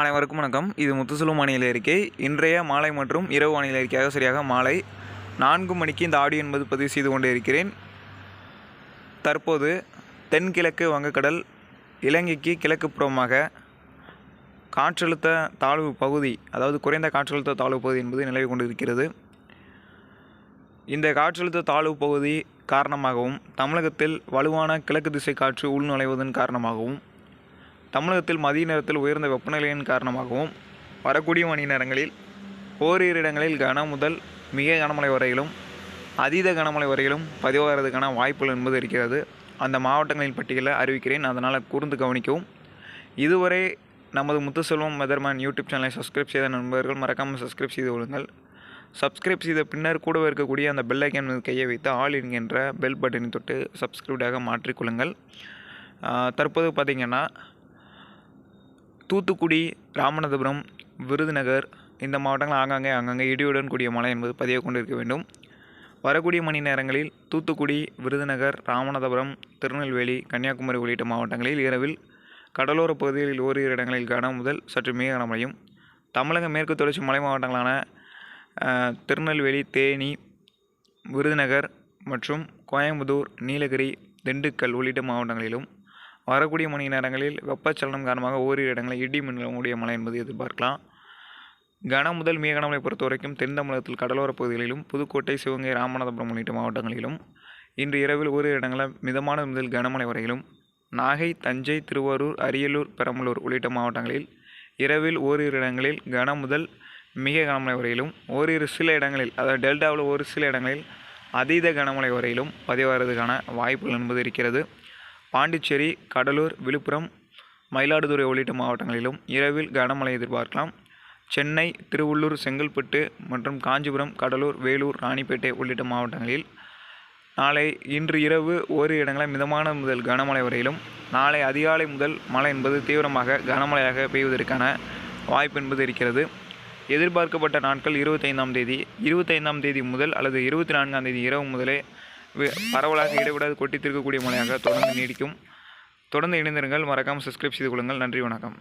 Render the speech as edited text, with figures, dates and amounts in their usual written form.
அனைவருக்கும் வணக்கம். இது முத்துசெல்வம் வானிலை அறிக்கை. இன்றைய மாலை மற்றும் இரவு வானிலை அறிக்கையாக சரியாக மாலை 4 மணிக்கு இந்த ஆடியோ என்பது பதிவு செய்து கொண்டு இருக்கிறேன். தற்போது தென்கிழக்கு வங்கக்கடல் இலங்கைக்கு கிழக்கு புறமாக காற்றழுத்த தாழ்வு பகுதி, அதாவது குறைந்த காற்றழுத்த தாழ்வு பகுதி என்பது நிலவி கொண்டு இருக்கிறது. இந்த காற்றழுத்த தாழ்வு பகுதி காரணமாகவும் தமிழகத்தில் வலுவான கிழக்கு திசை காற்று உள்நுழைவதன் காரணமாகவும் தமிழகத்தில் மதிய நேரத்தில் உயர்ந்த வெப்பநிலையின் காரணமாகவும் வரக்கூடிய மணி நேரங்களில் ஓரிரு இடங்களில் கன முதல் மிக கனமழை வரையிலும் அதீத கனமழை வரையிலும் பதிவாகிறதுக்கான வாய்ப்புகள் என்பது இருக்கிறது. அந்த மாவட்டங்களின் பட்டியலை அறிவிக்கிறேன், அதனால் கூர்ந்து கவனிக்கவும். இதுவரை நமது முத்துசெல்வம் வெதர்மேன் யூடியூப் சேனலை சப்ஸ்கிரைப் செய்த நண்பர்கள் மறக்காமல் சப்ஸ்கிரைப் செய்து கொள்ளுங்கள். சப்ஸ்கிரைப் செய்த பின்னர் கூடவே இருக்கக்கூடிய அந்த பெல் ஐக்கான் மீது கையை வைத்து ஆல் என்கின்ற பெல் பட்டனை தொட்டு சப்ஸ்கிரைப்டாக மாற்றிக்கொள்ளுங்கள். தற்போது பார்த்திங்கன்னா தூத்துக்குடி, ராமநாதபுரம், விருதுநகர் இந்த மாவட்டங்கள் ஆங்காங்கே இடியுடன் கூடிய மழை என்பது பதிவு கொண்டிருக்க வேண்டும். வரக்கூடிய மணி நேரங்களில் தூத்துக்குடி, விருதுநகர், ராமநாதபுரம், திருநெல்வேலி, கன்னியாகுமரி உள்ளிட்ட மாவட்டங்களில் இரவில் கடலோர பகுதிகளில் ஓரிரு இடங்களில் கன முதல் சற்று மிக கனமழையும், தமிழக மேற்கு தொடர்ச்சி மலை மாவட்டங்களான திருநெல்வேலி, தேனி, விருதுநகர் மற்றும் கோயம்புத்தூர், நீலகிரி, திண்டுக்கல் உள்ளிட்ட மாவட்டங்களிலும் வரக்கூடிய மணி நேரங்களில் வெப்பச்சலனம் காரணமாக ஓரிரு இடங்களில் இடி மின்னலுடைய மழை என்பது எதிர்பார்க்கலாம். கன முதல் மிக கனமழை பொறுத்த வரைக்கும் தென் தமிழகத்தில் கடலோரப் பகுதிகளிலும் புதுக்கோட்டை, சிவகங்கை, ராமநாதபுரம் உள்ளிட்ட மாவட்டங்களிலும் இன்று இரவில் ஓரிரு இடங்களில் மிதமான முதல் கனமழை வரையிலும், நாகை, தஞ்சை, திருவாரூர், அரியலூர், பெரம்பலூர் உள்ளிட்ட மாவட்டங்களில் இரவில் ஓரிரு இடங்களில் கன முதல் மிக கனமழை வரையிலும், ஓரிரு சில இடங்களில் அதாவது டெல்டாவில் ஒரு சில இடங்களில் அதீத கனமழை வரையிலும் பதிவாகிறதுக்கான வாய்ப்புகள் என்பது இருக்கிறது. பாண்டிச்சேரி, கடலூர், விழுப்புரம், மயிலாடுதுறை உள்ளிட்ட மாவட்டங்களிலும் இரவில் கனமழை எதிர்பார்க்கலாம். சென்னை, திருவள்ளூர், செங்கல்பட்டு மற்றும் காஞ்சிபுரம், கடலூர், வேலூர், ராணிப்பேட்டை உள்ளிட்ட மாவட்டங்களில் இன்று இரவு ஓரிரு இடங்களில் மிதமான முதல் கனமழை வரையிலும், நாளை அதிகாலை முதல் மழை என்பது தீவிரமாக கனமழையாக பெய்வதற்கான வாய்ப்பு என்பது இருக்கிறது. எதிர்பார்க்கப்பட்ட நாட்கள் 25ஆம் தேதி முதல் அல்லது 24ஆம் தேதி இரவு முதலே பரவலாக இடைவிடாது கொட்டித்திருக்கக்கூடிய மழையாக தொடர்ந்து நீடிக்கும். தொடர்ந்து இணைந்திருங்கள், மறக்காமல் சப்ஸ்கிரைப் செய்து கொள்ளுங்கள். நன்றி, வணக்கம்.